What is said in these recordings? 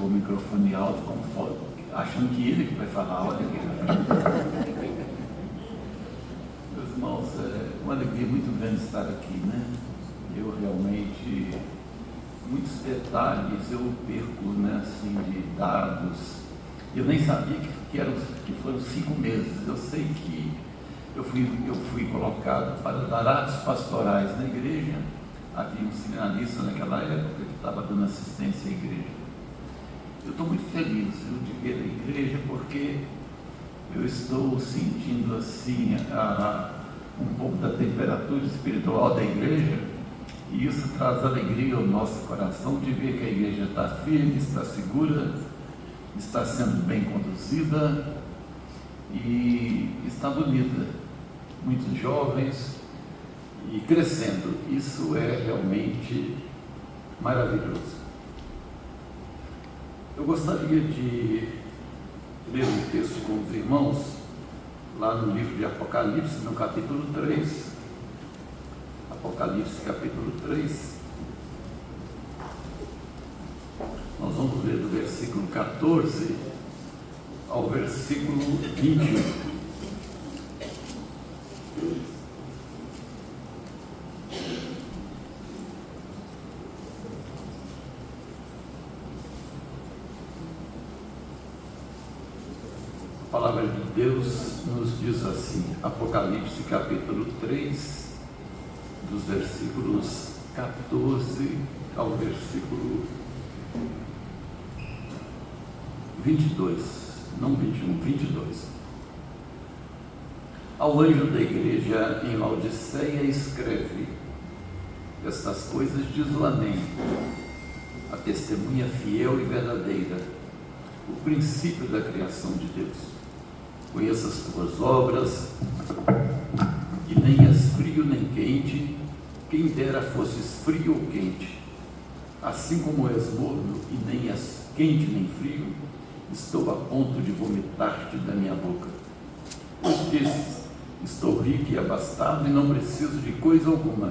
o microfone alto, achando que ele que vai falar. Olha aqui. Meus irmãos, é uma alegria muito grande estar aqui, né? Eu realmente, muitos detalhes eu perco, né, assim, de dados. Eu nem sabia que foram 5 meses. Eu sei que eu fui colocado para dar atos pastorais na igreja. Havia um seminarista naquela época que estava dando assistência à igreja. Eu estou muito feliz de ver a igreja, porque eu estou sentindo assim um pouco da temperatura espiritual da igreja, e isso traz alegria ao nosso coração de ver que a igreja está firme, está segura, está sendo bem conduzida e está bonita. Muitos jovens e crescendo. Isso é realmente maravilhoso. Eu gostaria de ler um texto com os irmãos, lá no livro de Apocalipse, no capítulo 3. Apocalipse, capítulo 3. Nós vamos ler do versículo 14 ao versículo 21. A palavra de Deus nos diz assim, Apocalipse capítulo 3, dos versículos 14 ao versículo 22, não 21, 22. Ao anjo da igreja em Laodiceia escreve: estas coisas diz o Amém, a testemunha fiel e verdadeira, o princípio da criação de Deus. Conheço as tuas obras, que nem és frio nem quente, quem dera fosses frio ou quente. Assim como és morno e nem és quente nem frio, estou a ponto de vomitar-te da minha boca. Pois dizes: estou rico e abastado e não preciso de coisa alguma,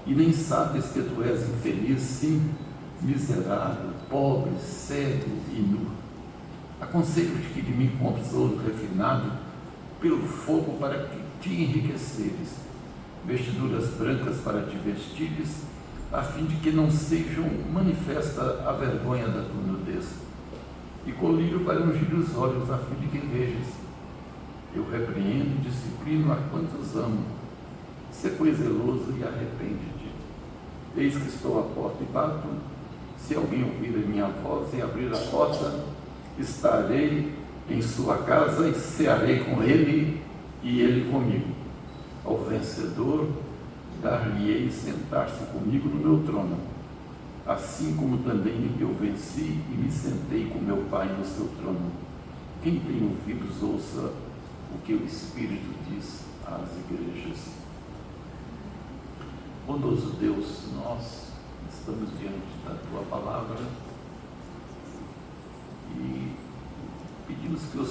e nem sabes que tu és infeliz, sim, miserável, pobre, cego e nu. Aconselho-te que de mim compres ouro refinado pelo fogo, para que te enriqueceres, vestiduras brancas para te vestires, a fim de que não sejam manifesta a vergonha da tua nudez, e colírio para ungir os olhos, a fim de que vejas. Eu repreendo e disciplino a quantos amo. Sê, pois, zeloso e arrepende-te. Eis que estou à porta e bato. Se alguém ouvir a minha voz e abrir a porta, estarei em sua casa e cearei com ele e ele comigo. Ao vencedor dar-lhe-ei sentar-se comigo no meu trono, assim como também eu venci e me sentei com meu Pai no seu trono. Quem tem ouvidos, ouça o que o Espírito diz às igrejas. Bondoso Deus, nós estamos diante da tua palavra e pedimos que o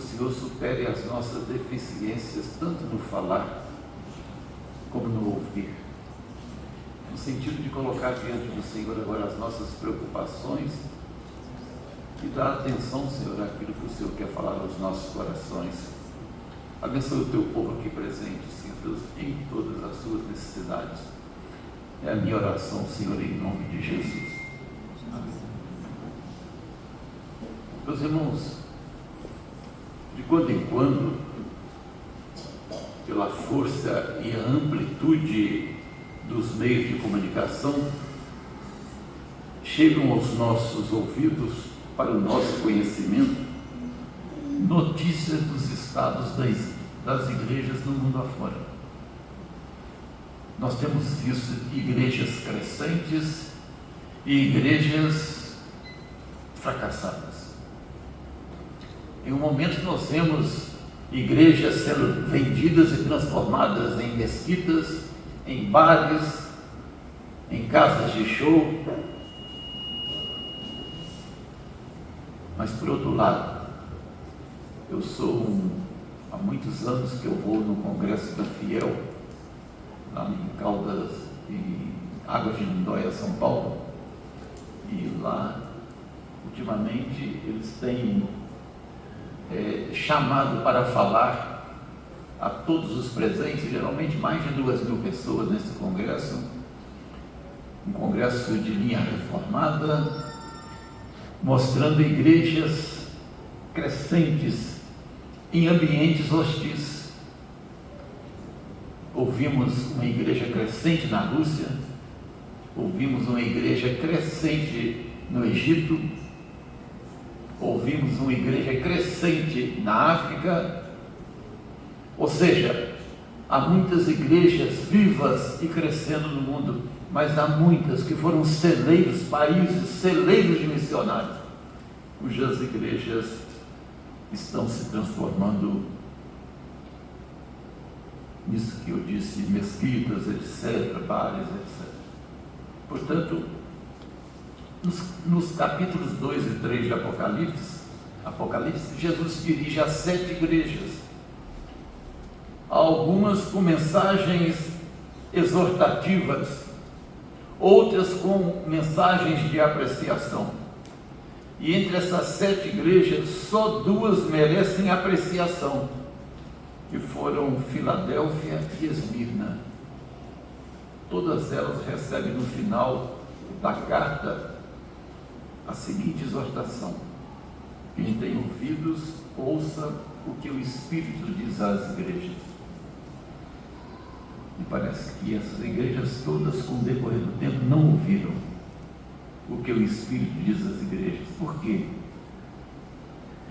Senhor supere as nossas deficiências, tanto no falar como no ouvir, no sentido de colocar diante do Senhor agora as nossas preocupações e dar atenção, Senhor, àquilo que o Senhor quer falar aos nossos corações. Abençoe o teu povo aqui presente, Senhor Deus, em todas as suas necessidades. É a minha oração, Senhor, em nome de Jesus. Amém. Meus irmãos, de quando em quando, pela força e a amplitude dos meios de comunicação, chegam aos nossos ouvidos, para o nosso conhecimento, notícias dos estados das igrejas no mundo afora. Nós temos visto igrejas crescentes e igrejas fracassadas. Em um momento nós vemos igrejas sendo vendidas e transformadas em mesquitas, em bares, em casas de show. Mas por outro lado, eu sou há muitos anos que eu vou no Congresso da Fiel, lá em Caldas, em Águas de Lindóia, São Paulo, e lá ultimamente eles têm chamado para falar a todos os presentes, geralmente mais de 2.000 pessoas nesse congresso, um congresso de linha reformada, mostrando igrejas crescentes em ambientes hostis. Ouvimos uma igreja crescente na Rússia, ouvimos uma igreja crescente no Egito, ouvimos uma igreja crescente na África. Ou seja, há muitas igrejas vivas e crescendo no mundo, mas há muitas que foram celeiros, países celeiros de missionários, cujas igrejas estão se transformando nisso que eu disse, mesquitas, etc., bares, etc. Portanto, nos capítulos 2 e 3 de Apocalipse, Jesus dirige a 7 igrejas, algumas com mensagens exortativas, outras com mensagens de apreciação. E entre essas 7 igrejas, só 2 merecem apreciação, que foram Filadélfia e Esmirna. Todas elas recebem no final da carta a seguinte exortação: quem tem ouvidos, ouça o que o Espírito diz às igrejas. E parece que essas igrejas todas, com o decorrer do tempo, não ouviram o que o Espírito diz às igrejas. Por quê?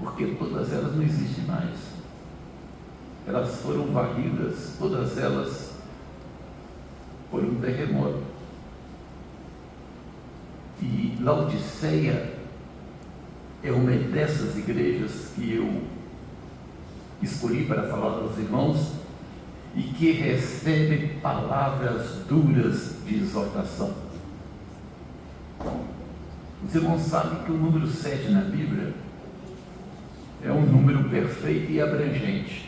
Porque todas elas não existem mais. Elas foram varridas, todas elas, por um terremoto. E Laodiceia é uma dessas igrejas que eu escolhi para falar aos irmãos e que recebe palavras duras de exortação. Os irmãos sabem que o número 7 na Bíblia é um número perfeito e abrangente.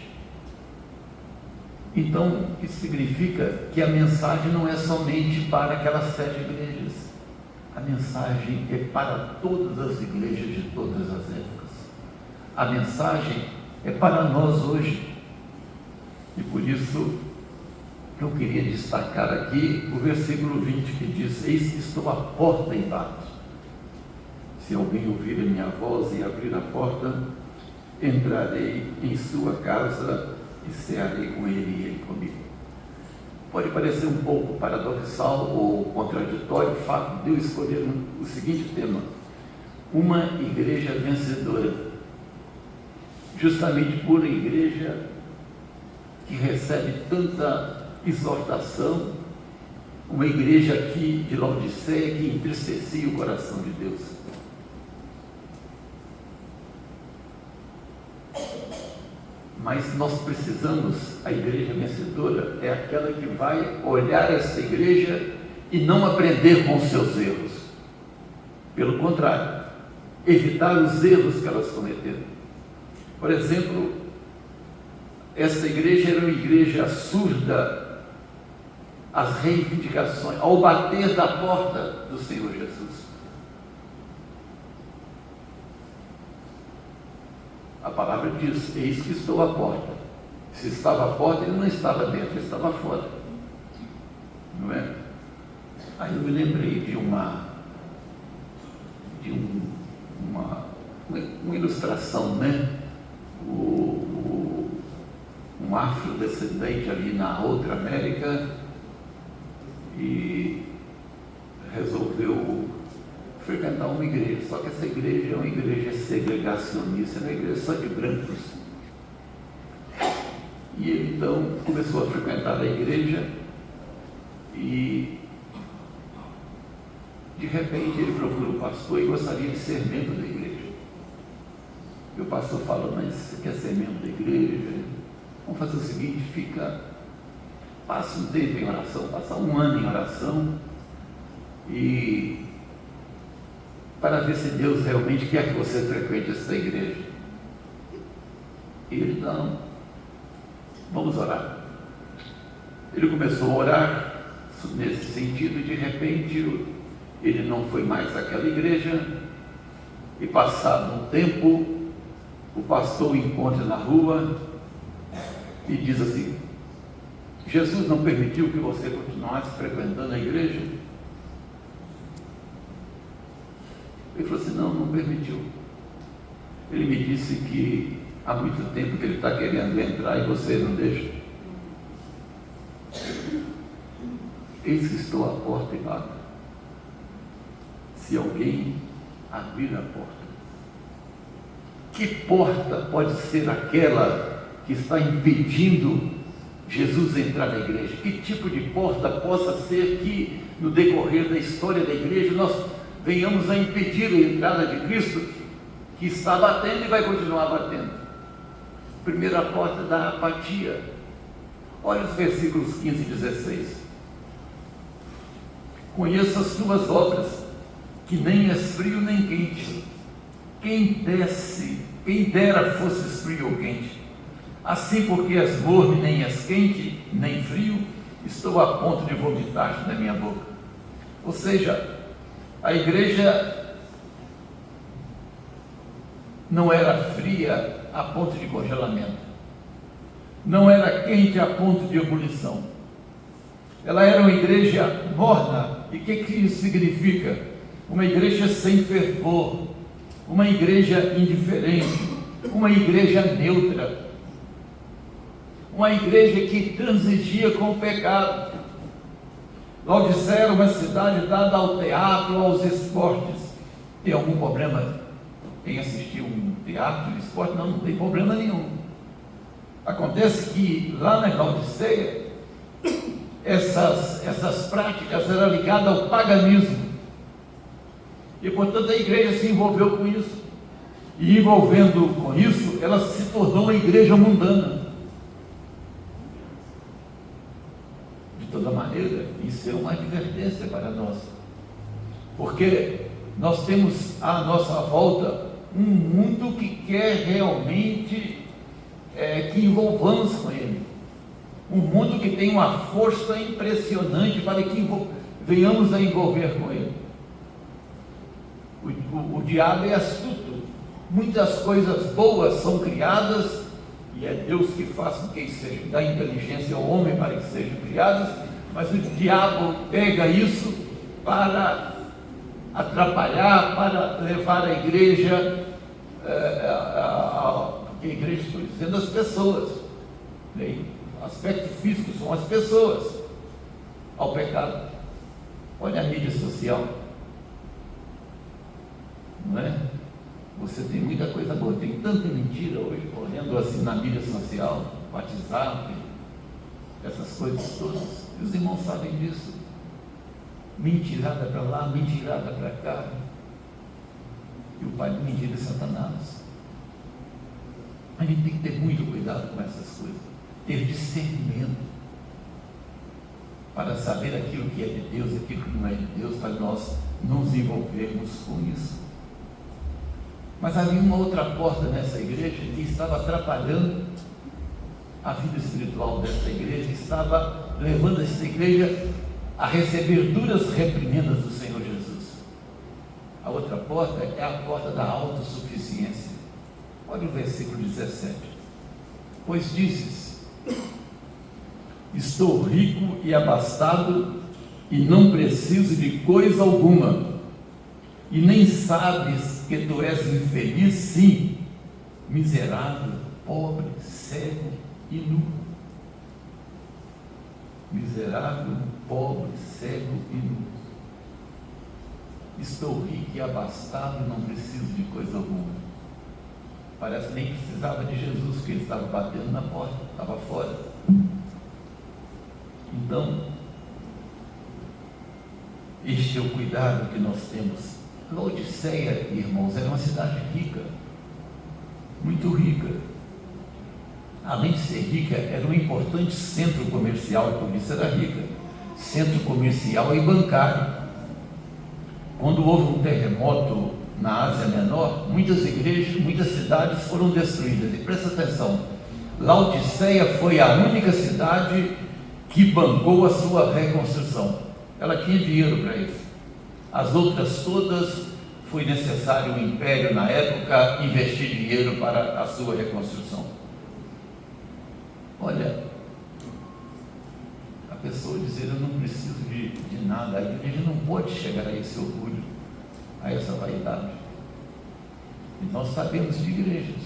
Então, isso significa que a mensagem não é somente para aquelas 7 igrejas. A mensagem é para todas as igrejas de todas as épocas. A mensagem é para nós hoje. E por isso eu queria destacar aqui o versículo 20 que diz: eis que estou à porta e bato. Se alguém ouvir a minha voz e abrir a porta, entrarei em sua casa e cearei com ele e ele comigo. Pode parecer um pouco paradoxal ou contraditório o fato de eu escolher o seguinte tema: uma igreja vencedora, justamente por uma igreja que recebe tanta exortação, uma igreja aqui de Laodiceia que entristecia o coração de Deus. Mas nós precisamos, a igreja vencedora é aquela que vai olhar essa igreja e não aprender com os seus erros. Pelo contrário, evitar os erros que elas cometeram. Por exemplo, esta igreja era uma igreja surda às reivindicações, ao bater da porta do Senhor Jesus. A palavra diz: eis que estou à porta. Se estava à porta, ele não estava dentro, ele estava fora. Não é? Aí eu me lembrei de uma ilustração, né? Um afrodescendente ali na outra América e resolveu frequentar uma igreja, só que essa igreja é uma igreja segregacionista, é uma igreja só de brancos. E ele então começou a frequentar a igreja e de repente ele procura o pastor e gostaria de ser membro da igreja. E o pastor fala: mas você quer ser membro da igreja? Vamos fazer o seguinte, passa um tempo em oração, passa um ano em oração e para ver se Deus realmente quer que você frequente essa igreja. E ele: não, vamos orar. Ele começou a orar nesse sentido e de repente ele não foi mais àquela igreja E passado um tempo, o pastor o encontra na rua e diz assim: Jesus não permitiu que você continuasse frequentando a igreja? Ele falou assim: não, não permitiu. Ele me disse que há muito tempo que ele está querendo entrar e você não deixa. Eis que estou à porta e bato. Se alguém abrir a porta. Que porta pode ser aquela que está impedindo Jesus entrar na igreja? Que tipo de porta possa ser que no decorrer da história da igreja nós venhamos a impedir a entrada de Cristo, que está batendo e vai continuar batendo? Primeira porta da apatia. Olha os versículos 15 e 16. Conheço as tuas obras, que nem és frio nem quente. Quem dera fosses frio ou quente. Assim, porque és morno, nem és quente, nem frio, estou a ponto de vomitar da minha boca. Ou seja, a igreja não era fria a ponto de congelamento, não era quente a ponto de ebulição. Ela era uma igreja morna. E o que isso significa? Uma igreja sem fervor, uma igreja indiferente, uma igreja neutra, uma igreja que transigia com o pecado. Laodiceia era uma cidade dada ao teatro, aos esportes. Tem algum problema em assistir um teatro, um esporte? Não, não tem problema nenhum. Acontece que lá na Laodiceia, essas práticas eram ligadas ao paganismo. E portanto a igreja se envolveu com isso. E envolvendo com isso, ela se tornou uma igreja mundana. De toda maneira, isso é uma advertência para nós. Porque nós temos à nossa volta um mundo que quer realmente que envolvamos com ele. Um mundo que tem uma força impressionante para que venhamos a envolver com ele. O diabo é astuto. Muitas coisas boas são criadas, e é Deus que faz com que sejam, dá inteligência ao homem para que sejam criadas, mas o diabo pega isso para atrapalhar, para levar a igreja, porque a igreja, estou dizendo, as pessoas, né? Aspecto físico são as pessoas, ao pecado. Olha a mídia social, não é? Você tem muita coisa boa, tem tanta mentira hoje, olhando assim na mídia social, WhatsApp, essas coisas todas. E os irmãos sabem disso. Mentirada para lá, mentirada para cá. E o pai de mentira é Satanás. A gente tem que ter muito cuidado com essas coisas, ter discernimento para saber aquilo que é de Deus, aquilo que não é de Deus, para nós nos envolvermos com isso. Mas havia uma outra porta nessa igreja que estava atrapalhando a vida espiritual desta igreja, estava levando esta igreja a receber duras reprimendas do Senhor Jesus. A outra porta é a porta da autossuficiência. Olha o versículo 17. Pois dizes: estou rico e abastado e não preciso de coisa alguma, e nem sabes que tu és infeliz, sim, miserável, pobre, cego e nu. Miserável, pobre, cego e nu. Estou rico e abastado e não preciso de coisa alguma. Parece que nem precisava de Jesus, porque ele estava batendo na porta, estava fora. Então, este é o cuidado que nós temos. Laodiceia, irmãos, era uma cidade rica, muito rica. Além de ser rica, era um importante centro comercial, por isso era rica. Centro comercial e bancário. Quando houve um terremoto na Ásia Menor, muitas igrejas, muitas cidades foram destruídas. E presta atenção, Laodiceia foi a única cidade que bancou a sua reconstrução. Ela tinha dinheiro para isso. As outras todas foi necessário o império na época investir dinheiro para a sua reconstrução. Olha, a pessoa dizer: eu não preciso de nada, a igreja não pode chegar a esse orgulho, a essa vaidade. E nós sabemos de igrejas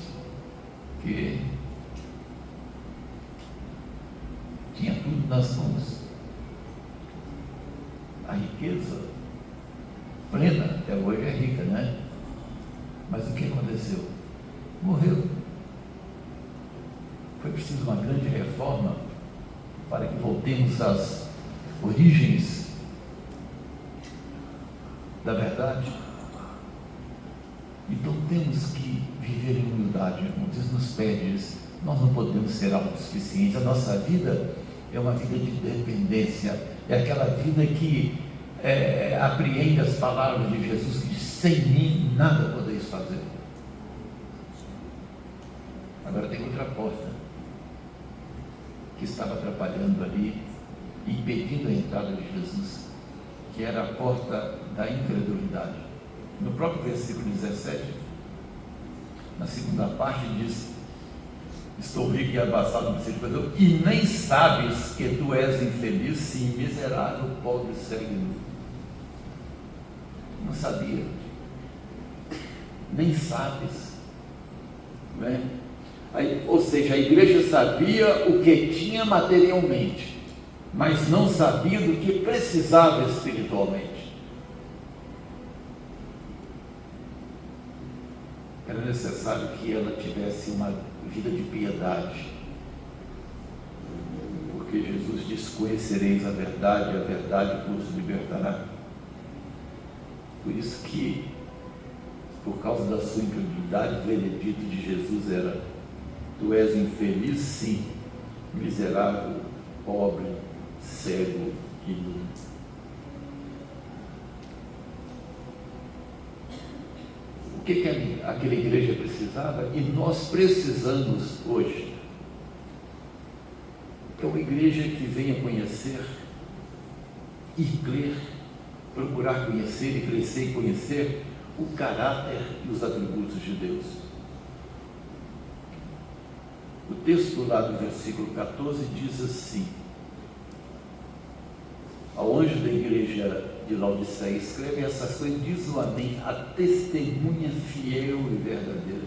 que tinha tudo nas mãos, a riqueza plena, até hoje é rica, né? Mas o que aconteceu? Morreu. Foi preciso uma grande reforma para que voltemos às origens da verdade. Então temos que viver em humildade, como Deus nos pede isso. Nós não podemos ser autossuficientes. A nossa vida é uma vida de dependência, é aquela vida que apreende as palavras de Jesus, que diz: sem mim nada podeis fazer. Agora tem outra porta que estava atrapalhando ali, impedindo a entrada de Jesus, que era a porta da incredulidade. No próprio versículo 17, na segunda parte, diz: estou rico e abastado no misericórdia, e nem sabes que tu és infeliz, sim, miserável, pobre, cego e nu. Não sabia, nem sabes, não é? Aí, ou seja, a igreja sabia o que tinha materialmente, mas não sabia do que precisava espiritualmente. Era necessário que ela tivesse uma vida de piedade, porque Jesus diz: conhecereis a verdade vos libertará. Por isso que, por causa da sua incredulidade, o veredito de Jesus era: tu és infeliz, sim, miserável, pobre, cego e nu. O que aquela igreja precisava, e nós precisamos hoje, é uma igreja que venha conhecer e crer, procurar conhecer e crescer e conhecer o caráter e os atributos de Deus. O texto lá do versículo 14 diz assim: ao anjo da igreja de Laodiceia escreve essas coisas, diz o Amém, a testemunha fiel e verdadeira.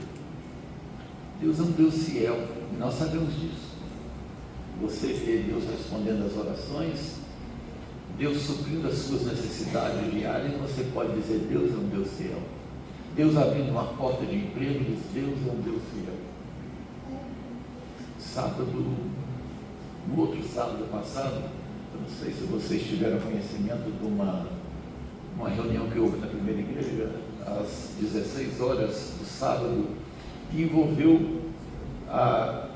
Deus é um Deus fiel, e nós sabemos disso. Você vê Deus respondendo às orações, Deus suprindo as suas necessidades diárias, você pode dizer: Deus é um Deus fiel. Deus abrindo uma porta de emprego, diz: Deus é um Deus fiel. Sábado, no outro sábado passado, eu não sei se vocês tiveram conhecimento de uma reunião que houve na primeira igreja, às 16 horas do sábado, que envolveu a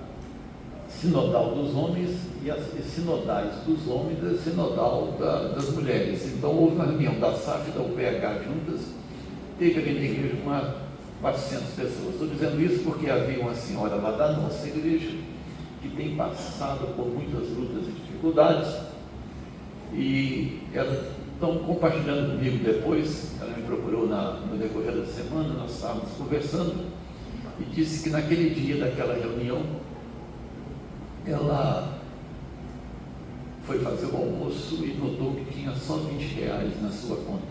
sinodal dos homens e as sinodais dos homens e a sinodal das mulheres. Então houve uma reunião da SAF e da UPH juntas, teve ali na igreja 400 pessoas. Estou dizendo isso porque havia uma senhora lá da nossa igreja que tem passado por muitas lutas e dificuldades, e ela, então, compartilhando comigo depois, ela me procurou no decorrer da semana, nós estávamos conversando, e disse que naquele dia daquela reunião, ela foi fazer o almoço e notou que tinha só R$20 na sua conta,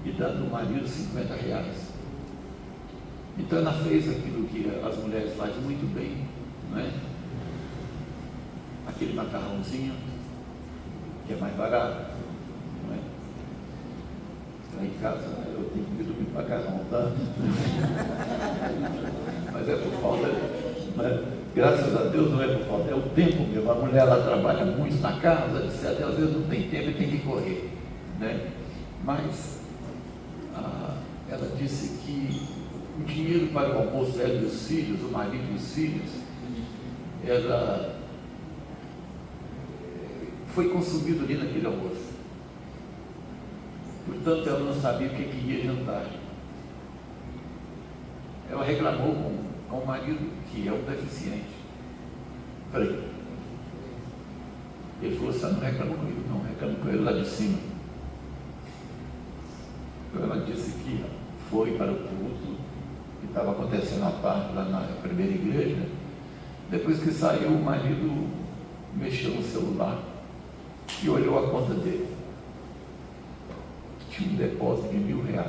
e dando o marido R$50. Então ela fez aquilo que as mulheres fazem muito bem, não é? Aquele macarrãozinho que é mais barato, não é? Lá em casa, né, eu tenho comido muito macarrão, tá? Mas é por falta, né? Graças a Deus não é por falta, é o tempo mesmo. A mulher, ela trabalha muito na casa, etc. Às vezes não tem tempo e tem que correr, né? Mas ela disse que o dinheiro para o almoço dela e dos filhos, o marido e os filhos, ela foi consumido ali naquele almoço. Portanto, ela não sabia o que ia jantar. Ela reclamou com o marido, que é um deficiente. Falei, ele falou assim: não reclama comigo, não, reclama com ele lá de cima. Então ela disse que foi para o culto que estava acontecendo à tarde lá na primeira igreja. Depois que saiu, o marido mexeu no celular e olhou a conta dele. Tinha um depósito de R$1.000.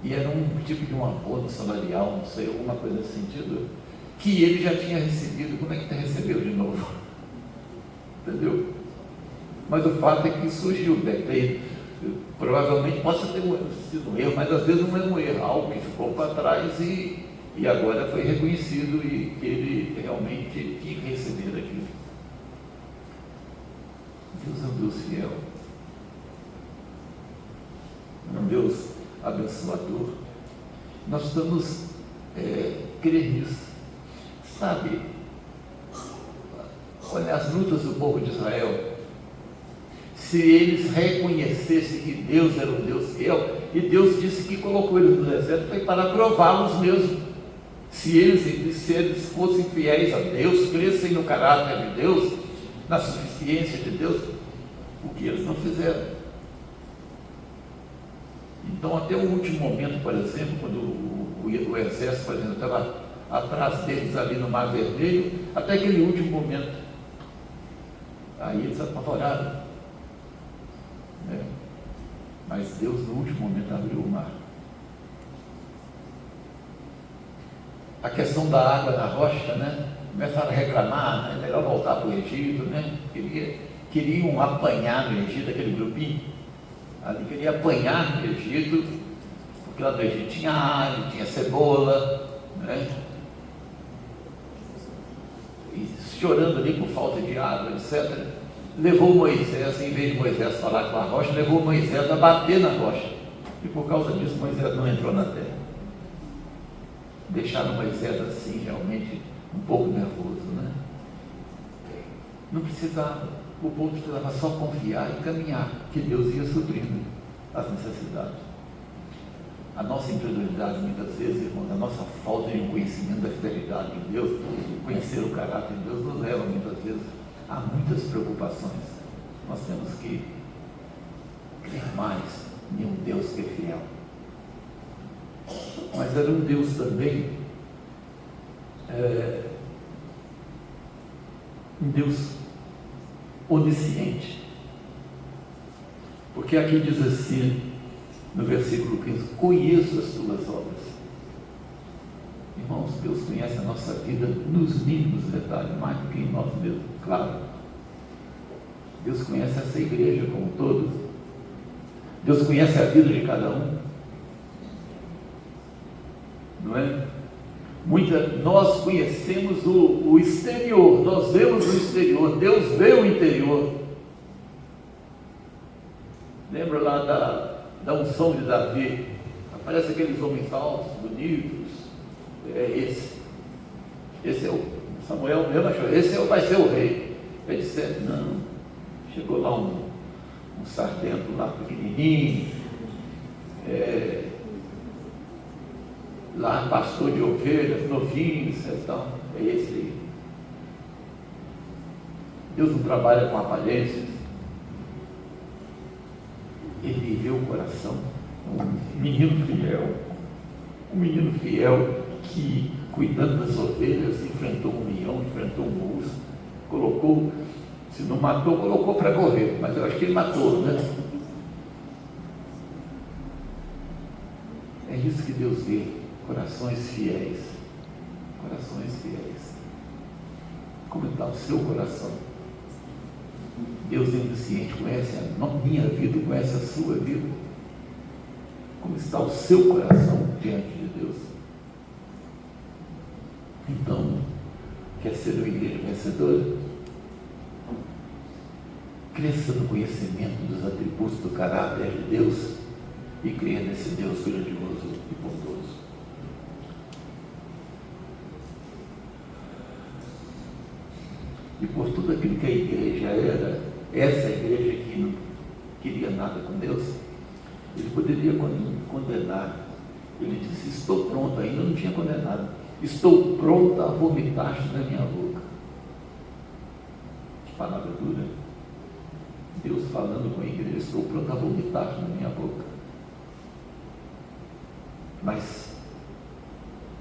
E era um tipo de um abono salarial, não sei, alguma coisa nesse sentido, que ele já tinha recebido. Como é que recebeu de novo? Entendeu? Mas o fato é que surgiu, provavelmente possa ter sido um erro, mas às vezes não é um erro, algo que ficou para trás e agora foi reconhecido e que ele realmente tinha que receber aquilo. Deus é um Deus fiel, é um Deus abençoador. Nós estamos crer nisso. Sabe, olha as lutas do povo de Israel. Se eles reconhecessem que Deus era um Deus fiel, e Deus disse que colocou eles no deserto, foi para prová-los mesmo. Se eles fossem fiéis a Deus, crescem no caráter de Deus, na suficiência de Deus, o que eles não fizeram. Então, até o último momento, por exemplo, quando o exército, por exemplo, estava atrás deles ali no Mar Vermelho, até aquele último momento, aí eles apavoraram. Mas Deus no último momento abriu o mar. A questão da água na rocha, começaram a reclamar, é melhor voltar para o Egito, queriam apanhar no Egito, aquele grupinho ali queria apanhar no Egito, porque lá no Egito tinha alho, tinha cebola, e chorando ali por falta de água, etc. Levou Moisés, em vez de Moisés falar com a rocha, levou Moisés a bater na rocha. E por causa disso Moisés não entrou na terra. Deixaram Moisés assim, realmente, um pouco nervoso, Não precisava, o povo precisava só confiar e caminhar, que Deus ia suprindo as necessidades. A nossa incredulidade, muitas vezes, irmãos, a nossa falta de conhecimento da fidelidade de Deus, conhecer o caráter de Deus, nos leva, muitas vezes, há muitas preocupações. Nós temos que crer mais em um Deus que é fiel. Mas era um Deus também, um Deus onisciente. Porque aqui diz assim, no versículo 15, conheço as tuas obras. Irmãos, Deus conhece a nossa vida nos mínimos detalhes, mais do que em nós mesmos, claro. Deus conhece essa igreja como um todo. Deus conhece a vida de cada um. Não é? Nós conhecemos o exterior, nós vemos o exterior, Deus vê o interior. Lembra lá da unção de Davi? Aparece aqueles homens altos, bonitos. Esse é o Samuel mesmo achou, esse vai ser o rei. Ele disse, não, chegou lá um sargento lá pequenininho, lá pastor de ovelhas, novinhos, então, é esse aí. Deus não trabalha com aparências, Ele vê o coração. Um menino fiel que, cuidando das ovelhas, enfrentou um leão, enfrentou um urso, colocou, se não matou, colocou para correr, mas eu acho que ele matou, É isso que Deus vê, corações fiéis, Como está o seu coração? Deus é onisciente, conhece a minha vida, conhece a sua vida. Como está o seu coração diante de Deus? Então, quer ser uma igreja vencedora? Cresça no conhecimento dos atributos do caráter de Deus e creia nesse Deus grandioso e bondoso. E por tudo aquilo que a igreja era, essa igreja que não queria nada com Deus, ele poderia condenar. Ele disse, estou pronto, ainda não tinha condenado, estou pronto a vomitar-te da minha boca. Que palavra dura. Deus falando com eu estou pronto a vomitar na minha boca. Mas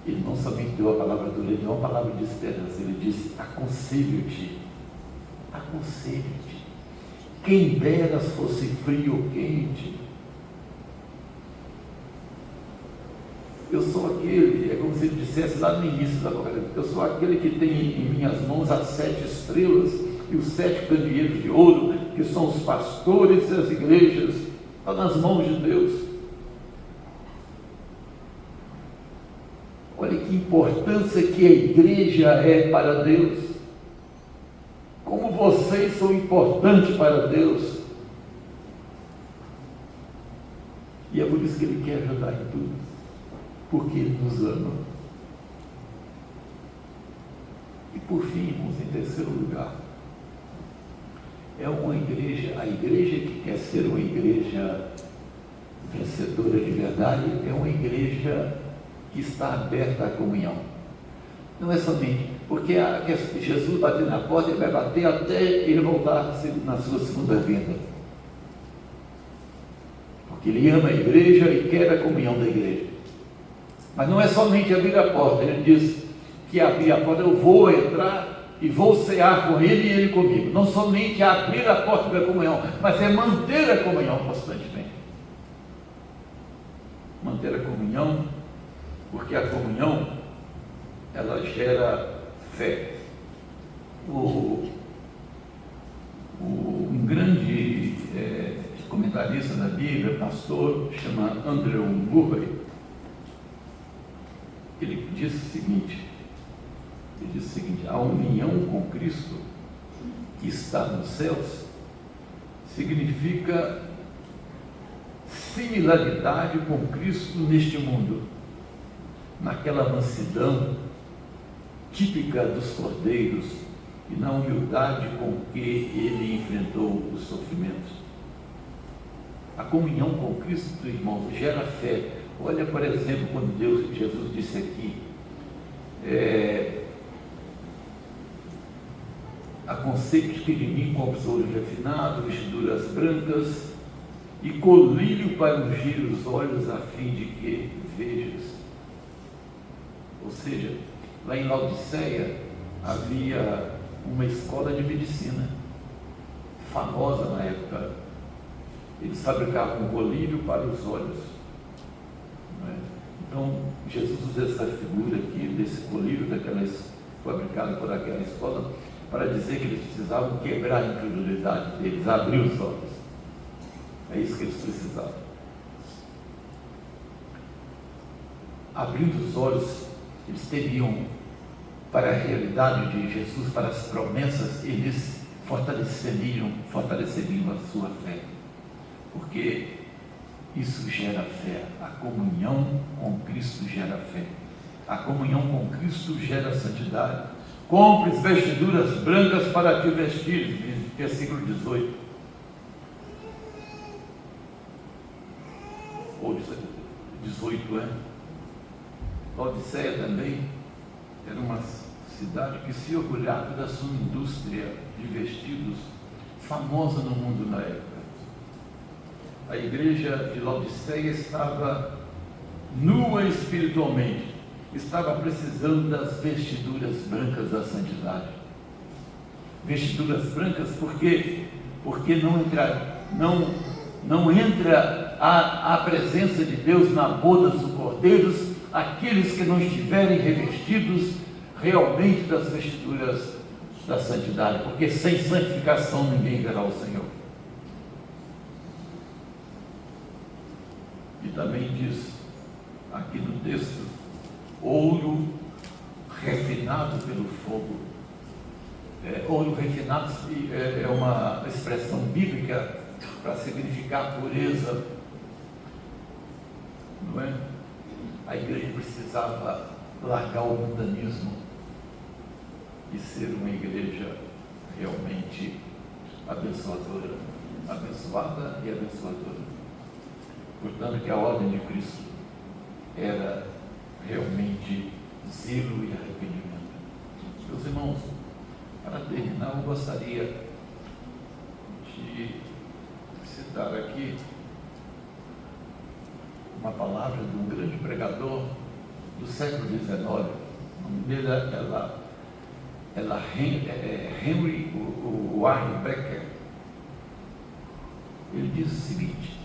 ele não somente deu a palavra dura, ele deu uma palavra de esperança. Ele disse: aconselho-te, aconselho-te. Quem dera fosse frio ou quente. Eu sou aquele, é como se ele dissesse lá no início da Apocalipse, eu sou aquele que tem em minhas mãos as 7 estrelas e os 7 candeeiros de ouro, que são os pastores e as igrejas. Está nas mãos de Deus. Olha que importância que a igreja é para Deus. Como vocês são importantes para Deus. E é por isso que Ele quer ajudar em tudo. Porque Ele nos ama. E por fim, irmãos, em terceiro lugar, é uma igreja, a igreja que quer ser uma igreja vencedora de verdade, é uma igreja que está aberta à comunhão. Não é somente, porque Jesus bater na porta, Ele vai bater até Ele voltar na sua segunda vinda. Porque Ele ama a igreja e quer a comunhão da igreja. Mas não é somente abrir a porta. Ele diz que abrir a porta, eu vou entrar e vou cear com Ele e Ele comigo. Não somente abrir a porta da comunhão, mas é manter a comunhão constantemente. Manter a comunhão, porque a comunhão, ela gera fé. Um grande comentarista da Bíblia, pastor, chama Andrew Murray, ele diz o seguinte, a união com Cristo que está nos céus significa similaridade com Cristo neste mundo, naquela mansidão típica dos cordeiros e na humildade com que Ele enfrentou os sofrimentos. A comunhão com Cristo, irmãos, gera fé. Olha, por exemplo, quando Jesus disse aqui, aconselho-te de mim com besouros refinados, vestiduras brancas e colírio para ungir os olhos, a fim de que vejas. Ou seja, lá em Laodiceia havia uma escola de medicina famosa na época. Eles fabricavam um colírio para os olhos. Não é? Então, Jesus usa essa figura aqui, desse colírio, fabricado por aquela escola, para dizer que eles precisavam quebrar a incredulidade deles, abrir os olhos. É isso que eles precisavam. Abrindo os olhos, eles teriam, para a realidade de Jesus, para as promessas, eles fortaleceriam a sua fé. Porque isso gera fé. A comunhão com Cristo gera fé. A comunhão com Cristo gera santidade. Compres vestiduras brancas para te vestir, versículo 18. Ou 18, Laodiceia também era uma cidade que se orgulhava da sua indústria de vestidos, famosa no mundo na época. A igreja de Laodiceia estava nua espiritualmente, estava precisando das vestiduras brancas da santidade. Vestiduras brancas porque não entra a presença de Deus na boda dos cordeiros aqueles que não estiverem revestidos realmente das vestiduras da santidade, porque sem santificação ninguém verá o Senhor. E também diz aqui no texto, ouro refinado pelo fogo. Ouro refinado é uma expressão bíblica para significar pureza, não é? A igreja precisava largar o mundanismo e ser uma igreja realmente abençoadora, abençoada e abençoadora. Portanto, que a ordem de Cristo era realmente zelo e arrependimento. Meus irmãos, para terminar, eu gostaria de citar aqui uma palavra de um grande pregador do século XIX. O nome dele é Henry Ward Becker. Ele diz o seguinte: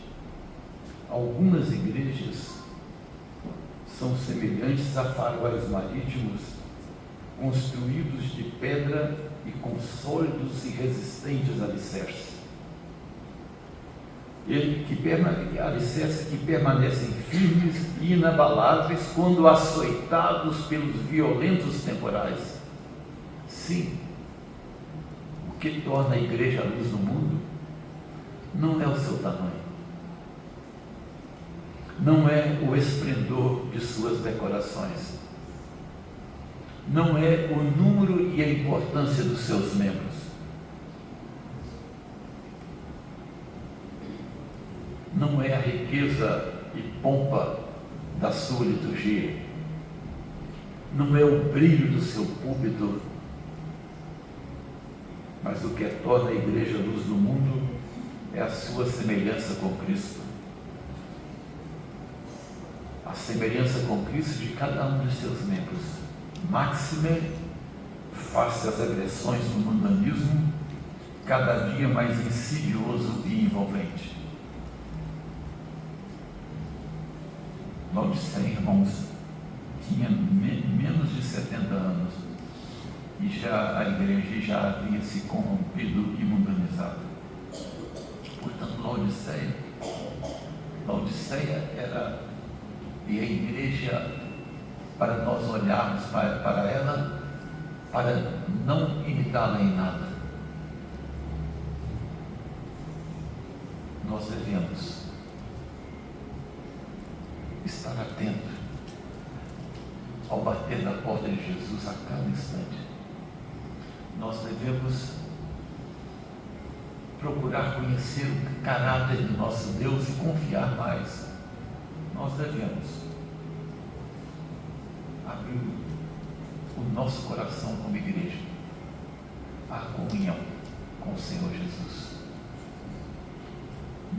algumas igrejas são semelhantes a faróis marítimos construídos de pedra e com sólidos e resistentes alicerces. Alicerces que permanecem firmes e inabaláveis quando açoitados pelos violentos temporais. Sim, o que torna a igreja a luz do mundo não é o seu tamanho, não é o esplendor de suas decorações, não é o número e a importância dos seus membros, não é a riqueza e pompa da sua liturgia, não é o brilho do seu púlpito, mas o que torna a igreja a luz do mundo é a sua semelhança com Cristo. A semelhança com Cristo de cada um dos seus membros. Maxime, face às agressões do mundanismo, cada dia mais insidioso e envolvente. Laodiceia, irmãos, tinha menos de 70 anos e a igreja já havia se corrompido e mundanizado. Portanto, Laodiceia era, e a igreja, para nós olharmos para ela, para não imitá-la em nada, nós devemos estar atento ao bater da porta de Jesus a cada instante. Nós devemos procurar conhecer o caráter de nosso Deus e confiar mais. Nós devemos abrir o nosso coração como igreja à comunhão com o Senhor Jesus.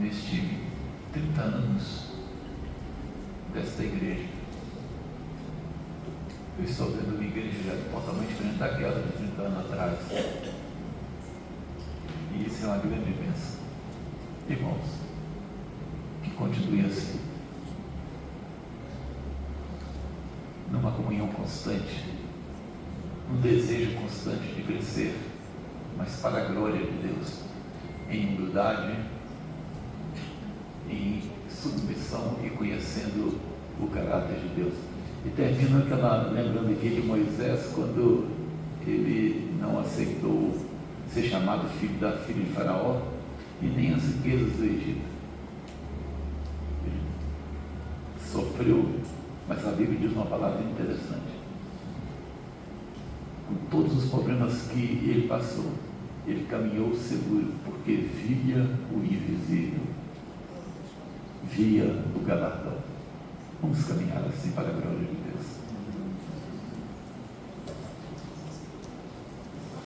Neste 30 anos desta igreja, eu estou vendo uma igreja totalmente diferente daquela de 30 anos atrás. E isso é uma grande bênção. Irmãos, que continue assim, numa comunhão constante, um desejo constante de crescer, mas para a glória de Deus, em humildade, em submissão e conhecendo o caráter de Deus. E termino lembrando aqui de Moisés, quando ele não aceitou ser chamado filho da filha de Faraó e nem as riquezas do Egito. Ele sofreu, mas a Bíblia diz uma palavra interessante. Com todos os problemas que ele passou, ele caminhou seguro, porque via o invisível, via o galardão. Vamos caminhar assim para a glória de Deus.